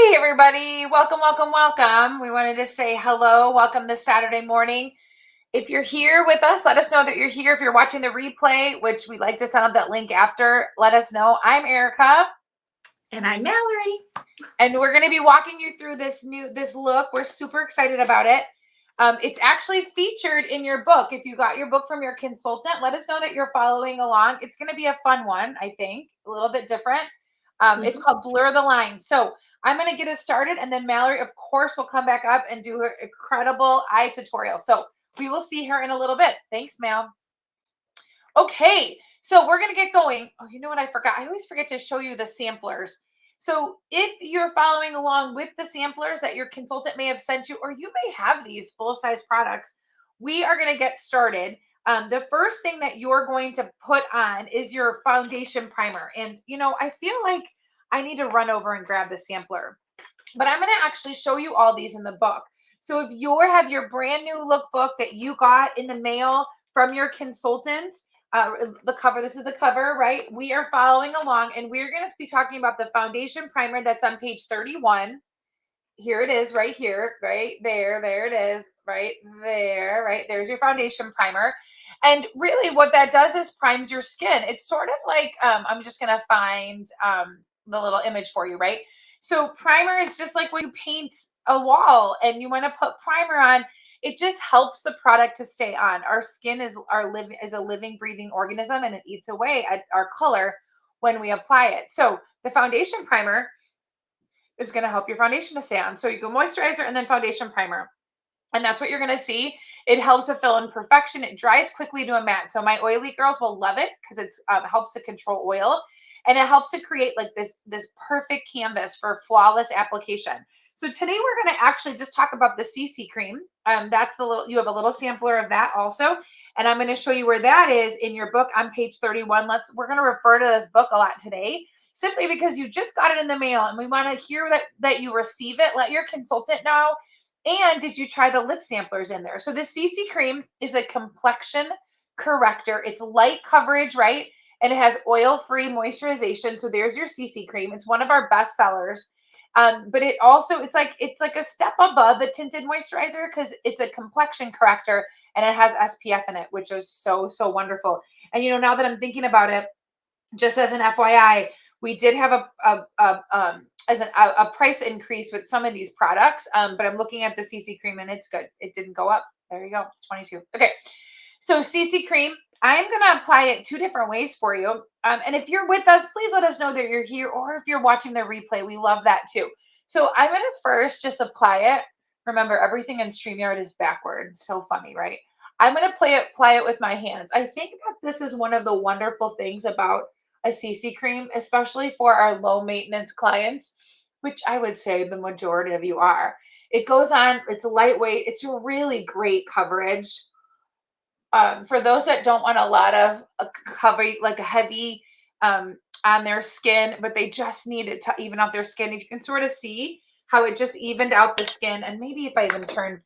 Hey everybody, welcome, welcome, welcome. We wanted to say hello, welcome this Saturday morning. If you're here with us, let us know that you're here. If you're watching the replay, which we'd like to send out that link after, let us know. I'm Erica. And I'm Mallory. And we're going to be walking you through this look. We're super excited about it. It's actually featured in your book. If you got your book from your consultant, let us know that you're following along. It's going to be a fun one, I think, a little bit different. It's called Blur the Line. So I'm going to get us started, and then Mallory, of course, will come back up and do her incredible eye tutorial. So we will see her in a little bit. Thanks, Mal. Okay, so we're going to get going. Oh, you know what I forgot? I always forget to show you the samplers. So if you're following along with the samplers that your consultant may have sent you, or you may have these full-size products, we are going to get started. The first thing that you're going to put on is your foundation primer. And, I feel like I need to run over and grab the sampler, but I'm going to actually show you all these in the book. So if you have your brand new lookbook that you got in the mail from your consultants, the cover, this is the cover, right? We are following along, and we're going to be talking about the foundation primer that's on page 31. Here it is, right here, right there. There it is, right there, right? There's your foundation primer. And really what that does is primes your skin. It's sort of like, I'm just going to find the little image for you, right? So primer is just like when you paint a wall and you want to put primer on. It just helps the product to stay on. Our skin is a living, breathing organism, and it eats away at our color when we apply it. So the foundation primer is going to help your foundation to stay on. So you go moisturizer and then foundation primer. And that's what you're going to see. It helps to fill in perfection. It dries quickly to a matte. So my oily girls will love it because it helps to control oil, and it helps to create like this perfect canvas for flawless application. So today we're going to actually just talk about the CC cream. That's you have a little sampler of that also. And I'm going to show you where that is in your book on page 31. We're going to refer to this book a lot today, simply because you just got it in the mail and we want to hear that you receive it. Let your consultant know. And did you try the lip samplers in there? So the CC cream is a complexion corrector. It's light coverage, right? And it has oil-free moisturization. So there's your CC cream. It's one of our best sellers. But it's like a step above a tinted moisturizer because it's a complexion corrector and it has SPF in it, which is so, so wonderful. And now that I'm thinking about it, just as an FYI, we did have a price increase with some of these products, but I'm looking at the CC cream and it's good. It didn't go up. There you go. It's 22. Okay. So CC cream, I'm going to apply it 2 different ways for you. And if you're with us, please let us know that you're here, or if you're watching the replay, we love that too. So I'm going to first just apply it. Remember, everything in StreamYard is backward. So funny, right? I'm going to apply it with my hands. I think that this is one of the wonderful things about a CC cream, especially for our low maintenance clients, which I would say the majority of you are. It goes on, it's lightweight, it's a really great coverage. For those that don't want a lot of cover, like a heavy on their skin, but they just need it to even out their skin. If you can sort of see how it just evened out the skin, and maybe if I even turn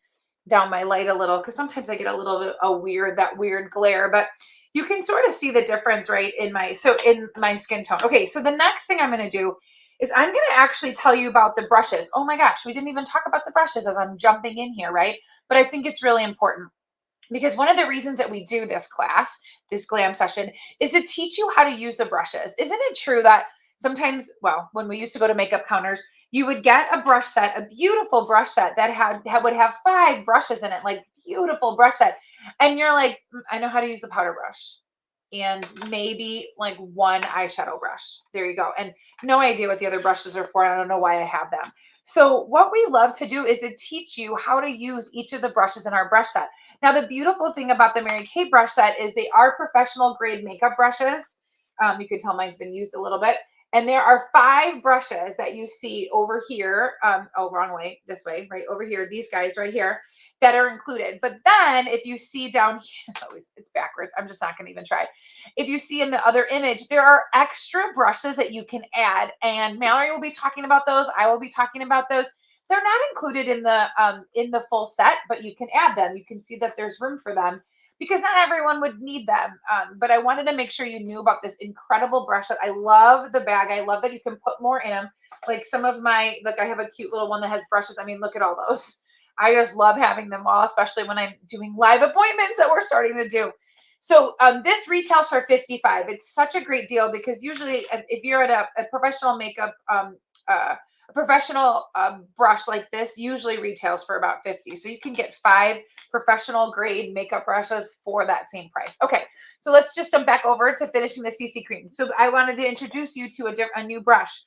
down my light a little, because sometimes I get a little bit that weird glare, but you can sort of see the difference, right, in my skin tone. Okay, so the next thing I'm going to do is I'm going to actually tell you about the brushes. Oh my gosh, we didn't even talk about the brushes as I'm jumping in here, right? But I think it's really important, because one of the reasons that we do this class, this glam session, is to teach you how to use the brushes. Isn't it true that sometimes, well, when we used to go to makeup counters, you would get a brush set, a beautiful brush set that would have 5 brushes in it, like beautiful brush set. And you're like, I know how to use the powder brush and maybe like 1 eyeshadow brush. There you go. And no idea what the other brushes are for. I don't know why I have them. So what we love to do is to teach you how to use each of the brushes in our brush set. Now, the beautiful thing about the Mary Kay brush set is they are professional grade makeup brushes. You can tell mine's been used a little bit. And there are 5 brushes that you see over here. Oh, wrong way, this way, right over here. These guys right here that are included. But then if you see down here, it's backwards. I'm just not going to even try. If you see in the other image, there are extra brushes that you can add. And Mallory will be talking about those. I will be talking about those. They're not included in the full set, but you can add them. You can see that there's room for them. because not everyone would need them. But I wanted to make sure you knew about this incredible brush that I love the bag. I love that you can put more in them. Like some of my, like I have a cute little one that has brushes. I mean, look at all those. I just love having them all, especially when I'm doing live appointments that we're starting to do. So this retails for $55. It's such a great deal because usually if you're at a professional makeup, a professional brush like this usually retails for about $50. So you can get 5 professional grade makeup brushes for that same price. Okay, so let's just jump back over to finishing the CC cream. So I wanted to introduce you to a new brush.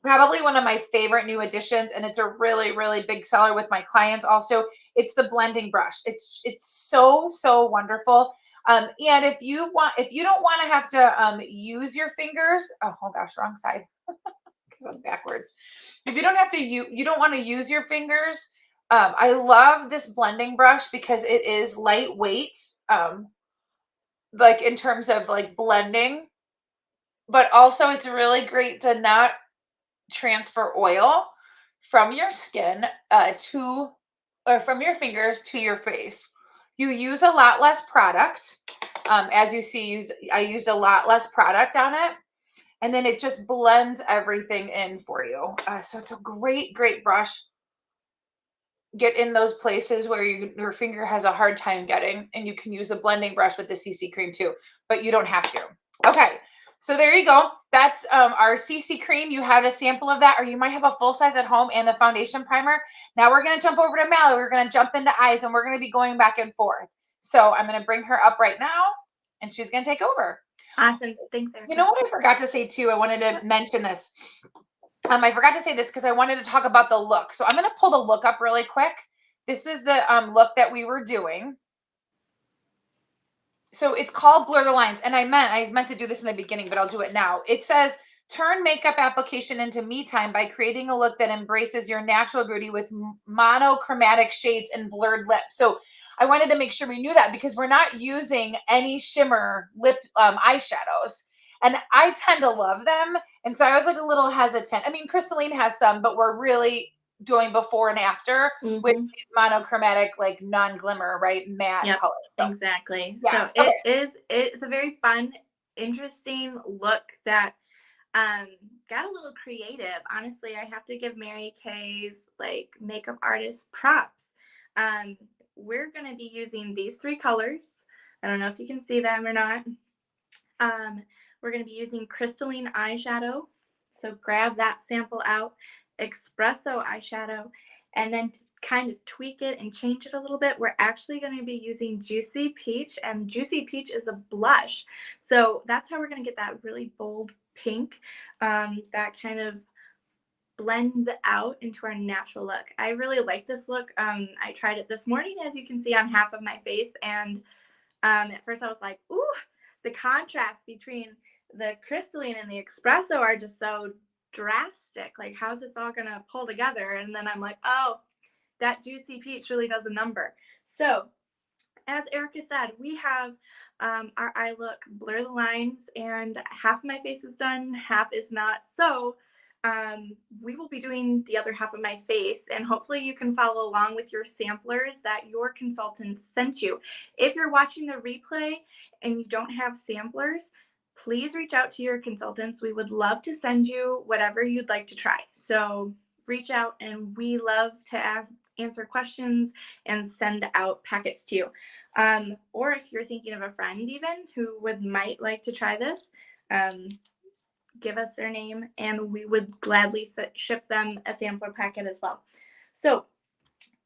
Probably one of my favorite new additions, and it's a really, really big seller with my clients also. It's the blending brush. It's so wonderful. And if you don't want to have to use your fingers, oh gosh, wrong side, because I'm backwards. If you don't have to, you don't want to use your fingers. I love this blending brush because it is lightweight, like in terms of like blending, but also it's really great to not transfer oil from your skin to or from your fingers to your face. You use a lot less product. As you see, I used a lot less product on it. And then it just blends everything in for you. So it's a great brush. Get in those places where your finger has a hard time getting, and you can use a blending brush with the CC cream too, but you don't have to. Okay, so there you go. That's our CC cream. You have a sample of that, or you might have a full size at home and the foundation primer. Now we're going to jump over to Mallory. We're going to jump into eyes, and we're going to be going back and forth. So I'm going to bring her up right now, and she's going to take over. Awesome. Thanks, Erica. You know what I forgot to say too? I wanted to mention this. I forgot to say this because I wanted to talk about the look. So I'm going to pull the look up really quick. This is the look that we were doing. So it's called Blur the Lines. And I meant to do this in the beginning, but I'll do it now. It says, turn makeup application into me time by creating a look that embraces your natural beauty with monochromatic shades and blurred lips. So I wanted to make sure we knew that because we're not using any shimmer lip eyeshadows. And I tend to love them. And so I was like a little hesitant. I mean, Crystalline has some, but we're really doing before and after with these monochromatic, like non-glimmer, right? Matte colors. So. Exactly. Yeah. So it's a very fun, interesting look that got a little creative. Honestly, I have to give Mary Kay's like makeup artist props. We're going to be using these 3 colors. I don't know if you can see them or not. We're going to be using Crystalline eyeshadow. So grab that sample out, espresso eyeshadow, and then to kind of tweak it and change it a little bit, we're actually going to be using Juicy Peach, and Juicy Peach is a blush. So that's how we're going to get that really bold pink that kind of blends out into our natural look. I really like this look. I tried it this morning, as you can see on half of my face, and at first I was like, ooh, the contrast between the crystalline and the espresso are just so drastic. Like, how's this all going to pull together? And then I'm like, oh, that Juicy Peach really does a number. So as Erica said, we have our eye look, Blur the Lines, and half of my face is done, half is not. So we will be doing the other half of my face, and hopefully you can follow along with your samplers that your consultant sent you. If you're watching the replay and you don't have samplers, please reach out to your consultants. We would love to send you whatever you'd like to try. So reach out, and we love to answer questions and send out packets to you. Or if you're thinking of a friend even who might like to try this, give us their name and we would gladly ship them a sampler packet as well. So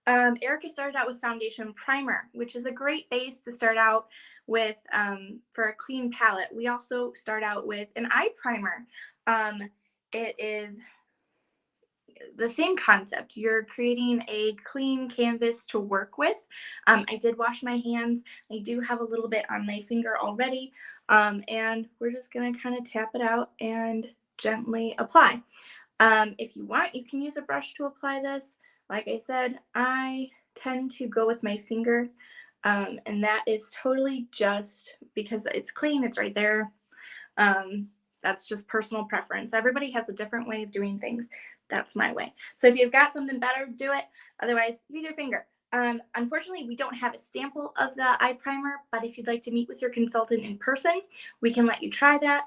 Erica started out with foundation primer, which is a great base to start out with for a clean palette. We also start out with an eye primer. It is the same concept. You're creating a clean canvas to work with. I did wash my hands. I do have a little bit on my finger already. And we're just going to kind of tap it out and gently apply. If you want, you can use a brush to apply this. Like I said, I tend to go with my finger. And that is totally just because it's clean. It's right there. That's just personal preference. Everybody has a different way of doing things. That's my way. So if you've got something better, do it. Otherwise, use your finger. Unfortunately, we don't have a sample of the eye primer, but if you'd like to meet with your consultant in person, we can let you try that.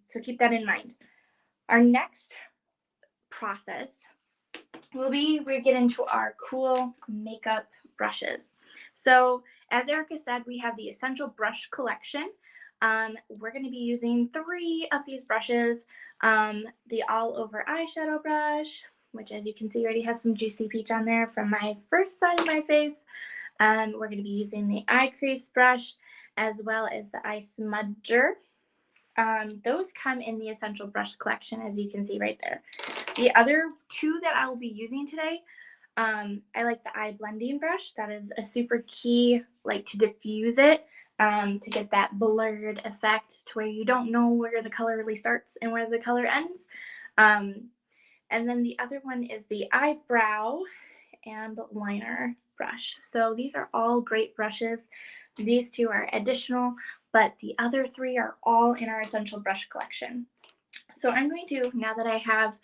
So keep that in mind. Our next process will be we get into our cool makeup brushes. So as Erica said, we have the Essential Brush Collection. We're going to be using 3 of these brushes. The All Over Eyeshadow Brush, which as you can see already has some Juicy Peach on there from my first side of my face. We're going to be using the Eye Crease Brush as well as the Eye Smudger. Those come in the Essential Brush Collection, as you can see right there. The other 2 that I will be using today, I like the eye blending brush. That is a super key, like to diffuse it, to get that blurred effect to where you don't know where the color really starts and where the color ends. And then the other one is the eyebrow and liner brush. So these are all great brushes. These 2 are additional, but the other 3 are all in our Essential Brush Collection. So I'm going to, now that I have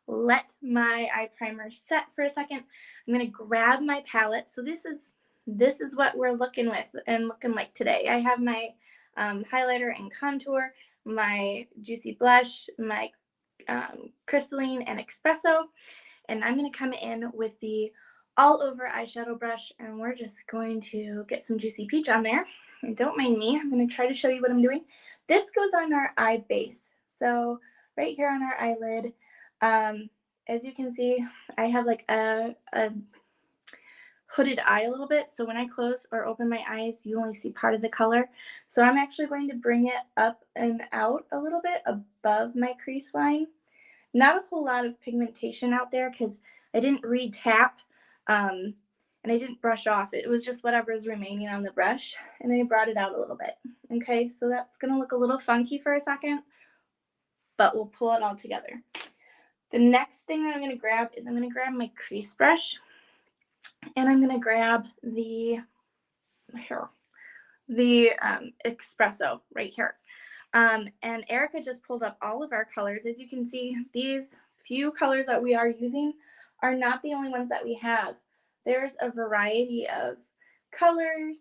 let my eye primer set for a second, I'm going to grab my palette. So this is what we're looking like today. I have my highlighter and contour, my Juicy Blush, my crystalline and espresso, and I'm going to come in with the All Over Eyeshadow Brush, and we're just going to get some Juicy Peach on there. And don't mind me, I'm going to try to show you what I'm doing. This goes on our eye base. So right here on our eyelid, as you can see, I have like a hooded eye a little bit. So when I close or open my eyes, you only see part of the color. So I'm actually going to bring it up and out a little bit above my crease line. Not a whole lot of pigmentation out there because I didn't re-tap and I didn't brush off. It was just whatever is remaining on the brush, and I brought it out a little bit. Okay, so that's going to look a little funky for a second, but we'll pull it all together. The next thing that I'm going to grab is I'm going to grab my crease brush, and I'm going to grab the espresso right here. And Erica just pulled up all of our colors. As you can see, these few colors that we are using are not the only ones that we have. There's a variety of colors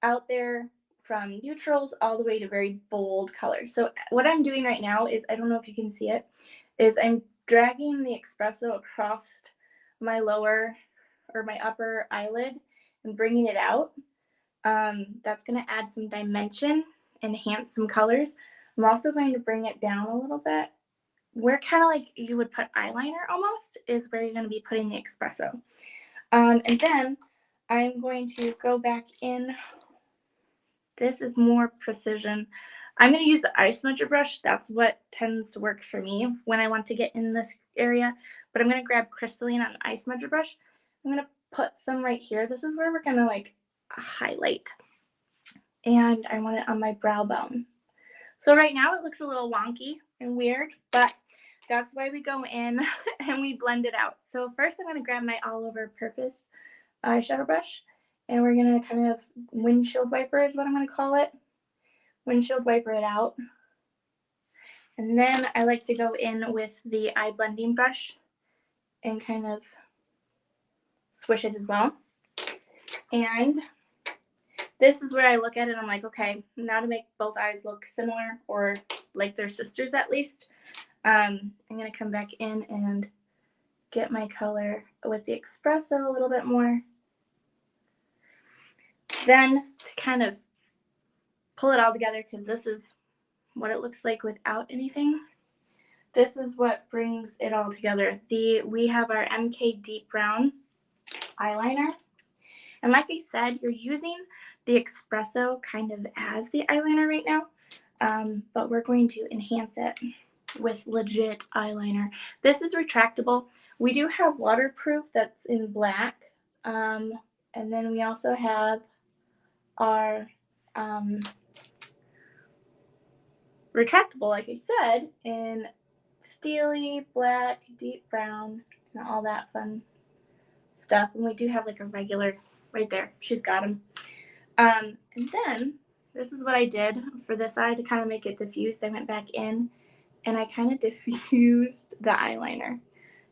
out there, from neutrals all the way to very bold colors. So what I'm doing right now is, I don't know if you can see it, is I'm dragging the espresso across my lower or my upper eyelid and bringing it out. That's going to add some dimension, enhance some colors. I'm also going to bring it down a little bit. Where kind of like you would put eyeliner almost is where you're going to be putting the espresso. And then I'm going to go back in. This is more precision. I'm going to use the eye smudger brush. That's what tends to work for me when I want to get in this area. But I'm going to grab crystalline on the eye smudger brush. I'm going to put some right here. This is where we're going to like highlight. And I want it on my brow bone. So right now it looks a little wonky and weird, but that's why we go in and we blend it out. So first I'm going to grab my all over purpose eyeshadow brush, and we're going to kind of windshield wiper is what I'm going to call it. Windshield wiper it out. And then I like to go in with the eye blending brush and kind of swish it as well. And this is where I look at it, I'm like, okay, now to make both eyes look similar or like they're sisters at least, I'm going to come back in and get my color with the espresso a little bit more. Then to kind of pull it all together, because this is what it looks like without anything. This is what brings it all together. We have our MK Deep Brown eyeliner. And like I said, you're using the espresso kind of as the eyeliner right now, but we're going to enhance it with legit eyeliner. This is retractable. We do have waterproof that's in black, and then we also have our retractable, like I said, in steely, black, deep brown, and all that fun stuff. And we do have like a regular right there. She's got them. And then this is what I did for this eye to kind of make it diffused. I went back in and I kind of diffused the eyeliner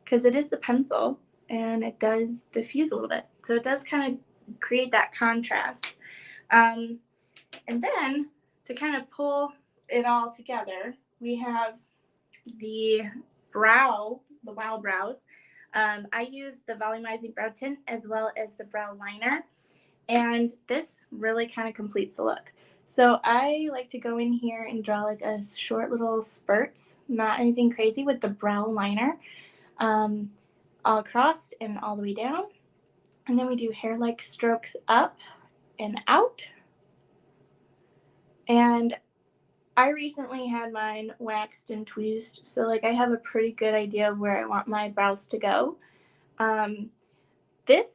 because it is the pencil and it does diffuse a little bit. So it does kind of create that contrast. And then to kind of pull it all together, we have the Wow brows. I use the volumizing brow tint as well as the brow liner, and this really kind of completes the look. So I like to go in here and draw like a short little spurts, not anything crazy, with the brow liner, all across and all the way down. And then we do hair-like strokes up and out. And I recently had mine waxed and tweezed, so like I have a pretty good idea of where I want my brows to go. This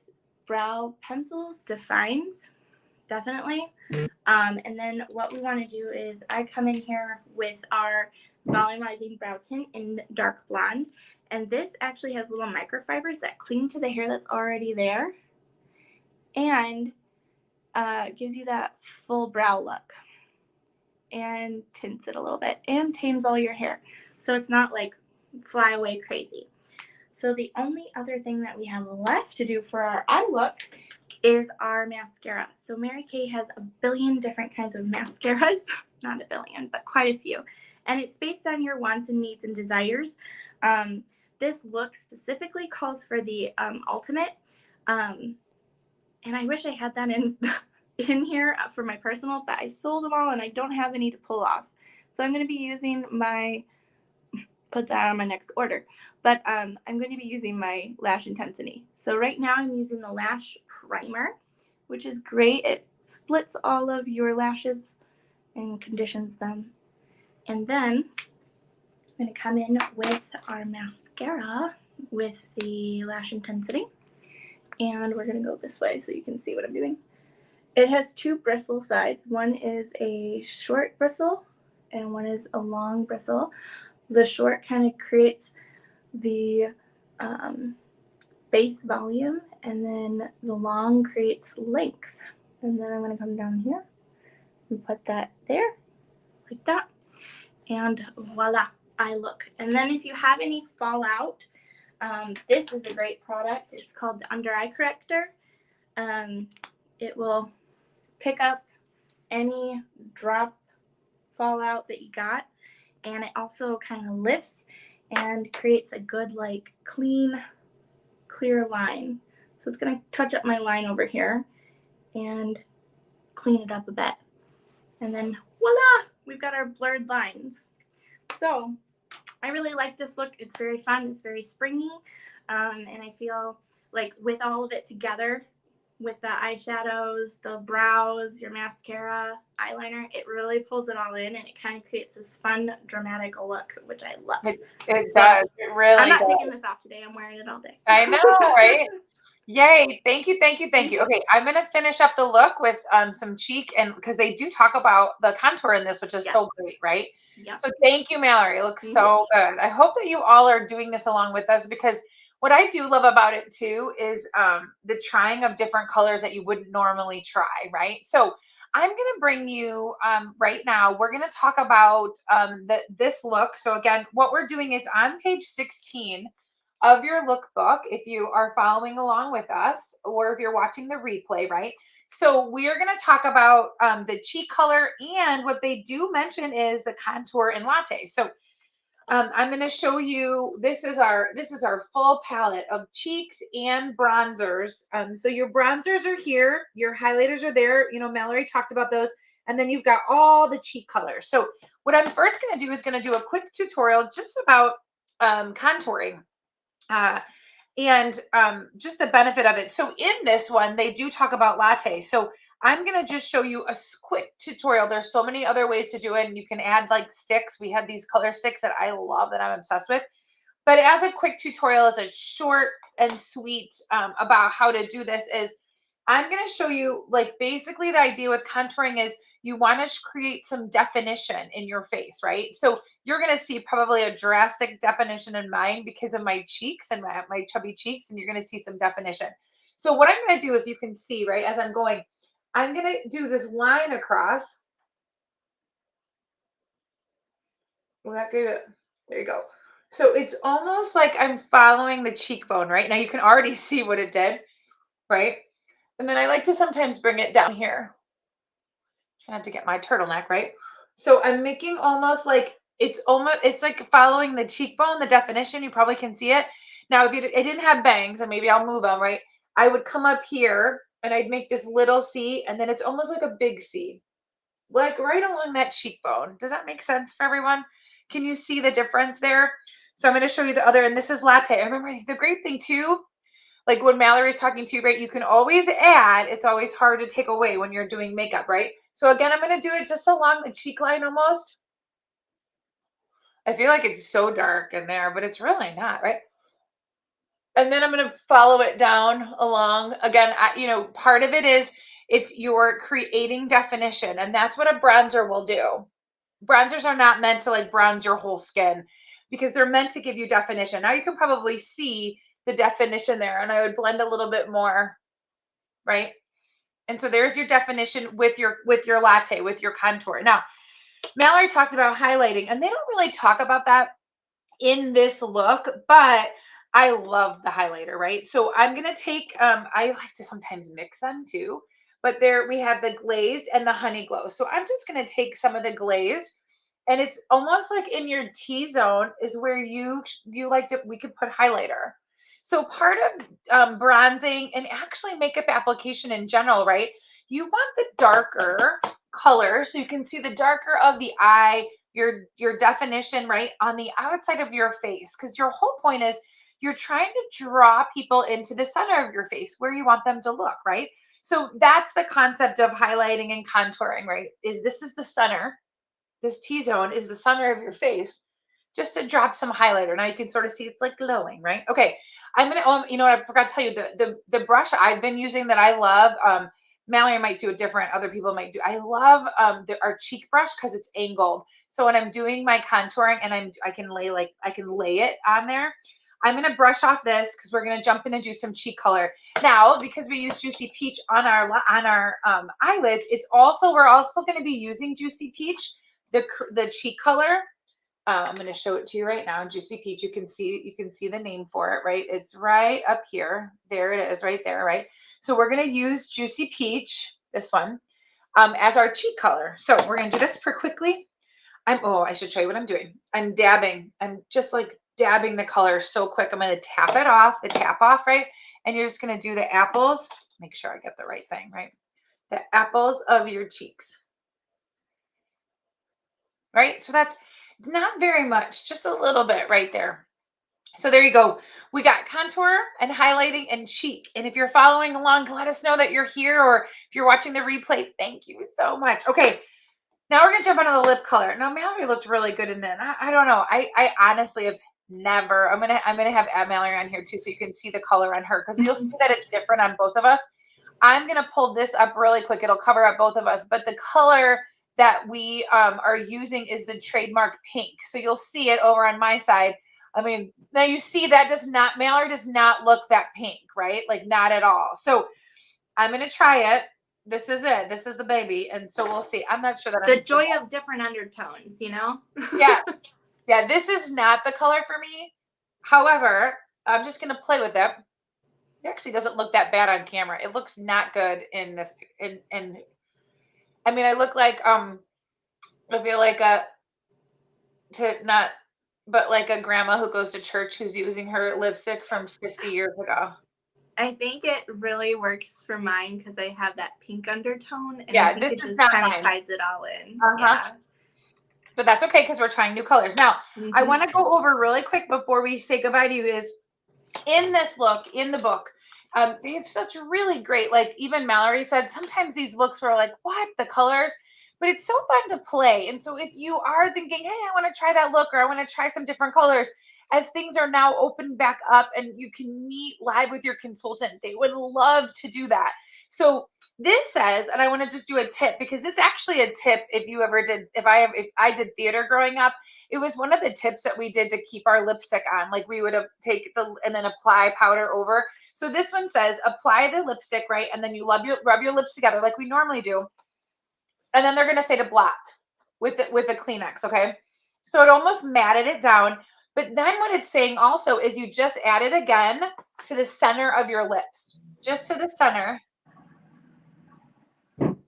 brow pencil defines, definitely. And then what we want to do is I come in here with our volumizing brow tint in dark blonde. And this actually has little microfibers that cling to the hair that's already there and gives you that full brow look and tints it a little bit and tames all your hair. So it's not like fly away crazy. So the only other thing that we have left to do for our eye look is our mascara. So Mary Kay has a billion different kinds of mascaras, not a billion, but quite a few. And it's based on your wants and needs and desires. This look specifically calls for the Ultimate. And I wish I had that in here for my personal, but I sold them all and I don't have any to pull off. So I'm going to be using put that on my next order. But I'm going to be using my Lash Intensity. So right now I'm using the Lash Primer, which is great. It splits all of your lashes and conditions them. And then I'm going to come in with our mascara with the Lash Intensity. And we're going to go this way so you can see what I'm doing. It has two bristle sides. One is a short bristle and one is a long bristle. The short kind of creates the base volume, and then the long creates length. And then I'm going to come down here and put that there, like that. And voila, eye look. And then if you have any fallout, this is a great product. It's called the Under Eye Corrector. It will pick up any drop fallout that you got, and it also kind of lifts and creates a good like clean clear line. So it's going to touch up my line over here and clean it up a bit, and then voila, we've got our blurred lines. So I really like this look. It's very fun, it's very springy, and I feel like with all of it together, with the eyeshadows, the brows, your mascara, eyeliner, it really pulls it all in and it kind of creates this fun, dramatic look, which I love. It does. It really I'm not does. taking this off today. I'm wearing it all day. I know, right? Yay. Thank you, thank you, thank you. Okay, I'm going to finish up the look with some cheek, and because they do talk about the contour in this, which is so great, right? Yep. So thank you, Mallory. It looks so good. I hope that you all are doing this along with us, because what I do love about it too is the trying of different colors that you wouldn't normally try, right? So I'm going to bring you right now, we're going to talk about this look. So again, what we're doing is on page 16 of your lookbook, if you are following along with us, or if you're watching the replay, right? So we are going to talk about the cheek color, and what they do mention is the contour and latte. So I'm going to show you, this is our full palette of cheeks and bronzers. So your bronzers are here, your highlighters are there. You know, Mallory talked about those. And then you've got all the cheek colors. So what I'm first going to do is going to do a quick tutorial just about contouring. And just the benefit of it. So in this one, they do talk about latte. So I'm going to just show you a quick tutorial. There's so many other ways to do it. And you can add like sticks. We had these color sticks that I love, that I'm obsessed with. But as a quick tutorial, as a short and sweet about how to do this, is I'm going to show you, like, basically the idea with contouring is you want to create some definition in your face, right? So you're going to see probably a drastic definition in mine because of my cheeks and my chubby cheeks, and you're going to see some definition. So what I'm going to do, if you can see, right, as I'm going, I'm going to do this line across. Well, that good. There you go. So it's almost like I'm following the cheekbone, right? Now you can already see what it did, right? And then I like to sometimes bring it down here. Try not to get my turtleneck, right? So I'm making almost like it's like following the cheekbone, the definition. You probably can see it. Now, if it didn't have bangs, and maybe I'll move them, right? I would come up here and I'd make this little C, and then it's almost like a big C, like right along that cheekbone. Does that make sense for everyone? Can you see the difference there? So I'm going to show you the other, and this is latte. I remember the great thing too, like when Mallory's talking to you, right? You can always add. It's always hard to take away when you're doing makeup, right? So again, I'm going to do it just along the cheek line almost. I feel like it's so dark in there, but it's really not, right? And then I'm going to follow it down along. Again, part of it is it's you're creating definition, and that's what a bronzer will do. Bronzers are not meant to like bronze your whole skin because they're meant to give you definition. Now you can probably see the definition there, and I would blend a little bit more, right? And so there's your definition with your latte, with your contour. Now, Mallory talked about highlighting, and they don't really talk about that in this look, but I love the highlighter, right? So I'm going to take, I like to sometimes mix them too, but there we have the glazed and the honey glow. So I'm just going to take some of the glazed, and it's almost like in your T-zone is where you like to, we could put highlighter. So part of bronzing and actually makeup application in general, right? You want the darker color so you can see the darker of the eye, your definition, right, on the outside of your face, because your whole point is you're trying to draw people into the center of your face where you want them to look, right? So that's the concept of highlighting and contouring, right? This is the center. This T-zone is the center of your face, just to drop some highlighter. Now you can sort of see it's like glowing, right? Okay, I'm gonna, you know what, I forgot to tell you, the brush I've been using that I love, Mallory might do it different, other people might do, I love our cheek brush because it's angled. So when I'm doing my contouring and I can lay it on there, I'm gonna brush off this because we're gonna jump in and do some cheek color. Now, because we use Juicy Peach on our eyelids, we're also gonna be using Juicy Peach, the cheek color. I'm going to show it to you right now. Juicy Peach. You can see the name for it, right? It's right up here. There it is, right there, right? So we're going to use Juicy Peach, this one, as our cheek color. So we're going to do this pretty quickly. I should show you what I'm doing. I'm dabbing. I'm just like dabbing the color so quick. I'm going to tap it off, the tap off, right? And you're just going to do the apples. Make sure I get the right thing, right? The apples of your cheeks. Right? So that's not very much, just a little bit right there. So there you go. We got contour and highlighting and cheek. And if you're following along, let us know that you're here, or if you're watching the replay, thank you so much. Okay, now we're gonna jump onto the lip color. Now Mallory looked really good in it. I don't know. I honestly have never. I'm gonna have Mallory on here too, so you can see the color on her, because you'll see that it's different on both of us. I'm gonna pull this up really quick. It'll cover up both of us, but the color that we are using is the trademark pink. So you'll see it over on my side. I mean, now you see that Mallory does not look that pink, right? Like not at all. So I'm going to try it. This is it. This is the baby. And so we'll see. I'm not sure that the joy of different undertones, you know? Yeah. Yeah. This is not the color for me. However, I'm just going to play with it. It actually doesn't look that bad on camera. It looks not good in this. I mean, I look like, I feel like like a grandma who goes to church who's using her lipstick from 50 years ago. I think it really works for mine because I have that pink undertone, and yeah, I think it just kind of ties it all in. Yeah. But that's okay because we're trying new colors. Now, I want to go over really quick before we say goodbye to you is in this look, in the book, they have such really great, like even Mallory said, sometimes these looks were like, what, the colors? But it's so fun to play. And so if you are thinking, hey, I want to try that look, or I want to try some different colors, as things are now opened back up and you can meet live with your consultant, they would love to do that. So this says, and I want to just do a tip because it's actually a tip if I did theater growing up, it was one of the tips that we did to keep our lipstick on. Like we would take and then apply powder over. So this one says, apply the lipstick, right? And then you rub your lips together like we normally do. And then they're going to say to blot with a Kleenex, okay? So it almost matted it down. But then what it's saying also is you just add it again to the center of your lips, just to the center,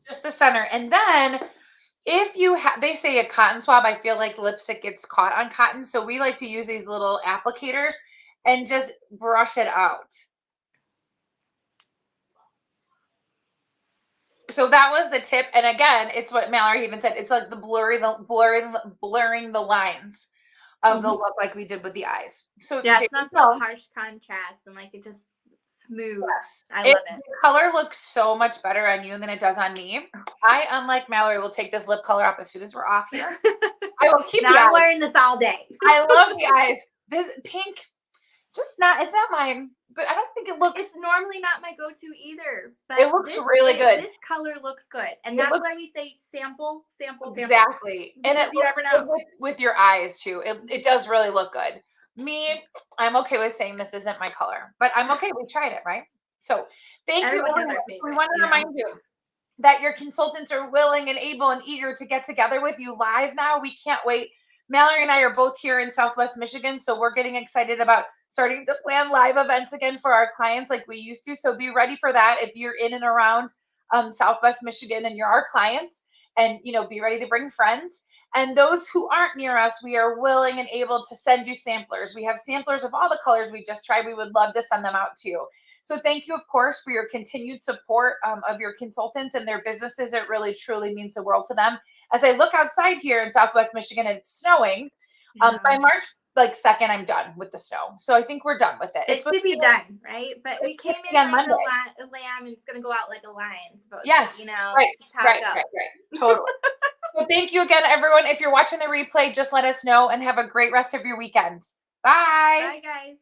just the center. And then if you have, they say a cotton swab, I feel like lipstick gets caught on cotton. So we like to use these little applicators and just brush it out. So that was the tip. And again, it's what Mallory even said. It's like the blurring the lines of the look like we did with the eyes. So yeah, it's not so harsh contrast and like it just smooth. Yes. I love it. The color looks so much better on you than it does on me. I, unlike Mallory, will take this lip color off as soon as we're off here. I will keep the eyes. I'm wearing this all day. I love the eyes. This pink, just not, it's not mine, but I don't think it looks. It's normally not my go-to either, but it looks really good. This color looks good. And that's why we say sample. Exactly. And it looks good with your eyes too. It does really look good. Me, I'm okay with saying this isn't my color, but I'm okay. We tried it, right? So thank you. We want to remind you that your consultants are willing and able and eager to get together with you live now. We can't wait. Mallory and I are both here in Southwest Michigan, so we're getting excited about starting to plan live events again for our clients like we used to. So be ready for that if you're in and around Southwest Michigan and you're our clients, and be ready to bring friends. And those who aren't near us, we are willing and able to send you samplers. We have samplers of all the colors we just tried. We would love to send them out to you. So thank you, of course, for your continued support of your consultants and their businesses. It really, truly means the world to them. As I look outside here in Southwest Michigan and it's snowing, by March 2nd, I'm done with the snow. So I think we're done with it. It should be done, right? But we came in like a lamb and it's going to go out like a lion. Yes, right. Totally. So thank you again, everyone. If you're watching the replay, just let us know and have a great rest of your weekend. Bye. Bye, guys.